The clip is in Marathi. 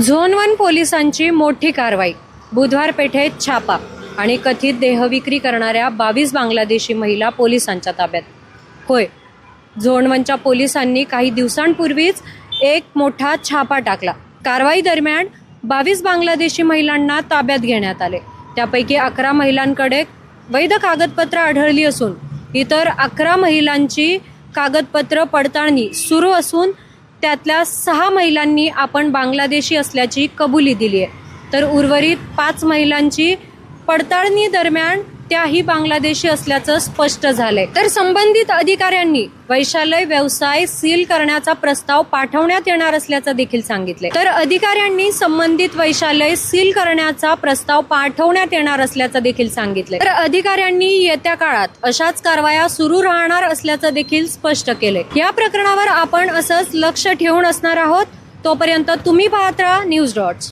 झोन 1 पोलिसांची मोठी कारवाई. बुधवार पेठेत छापा आणि कथित देहविक्री करणाऱ्या 22 बांगलादेशी महिला पोलिसांच्या ताब्यात. होय, झोन 1च्या पोलिसांनी काही दिवसांपूर्वीच एक मोठा छापा टाकला. कारवाई दरम्यान 22 बांगलादेशी महिलांना ताब्यात घेण्यात आले. त्यापैकी 11 महिलांकडे वैध कागदपत्र आढळली असून इतर 11 महिलांची कागदपत्र पडताळणी सुरू असून त्यातल्या 6 महिलांनी आपण बांगलादेशी असल्याची कबुली दिली आहे, तर उर्वरित 5 महिलांची पडताळणी दरम्यान त्याही बांगलादेशी असल्याचं स्पष्ट झालंय. तर संबंधित अधिकाऱ्यांनी वैशालय व्यवसाय सील करण्याचा प्रस्ताव पाठवण्यात येणार असल्याचं देखील सांगितले. तर अधिकाऱ्यांनी संबंधित वैशालय सील करण्याचा प्रस्ताव पाठवण्यात येणार असल्याचं देखील सांगितले. तर अधिकाऱ्यांनी येत्या काळात अशाच कारवाया सुरू राहणार असल्याचं देखील स्पष्ट केलंय. या प्रकरणावर आपण असंच लक्ष ठेवून असणार आहोत. तोपर्यंत तुम्ही पाहत राहा न्यूज डॉट्स.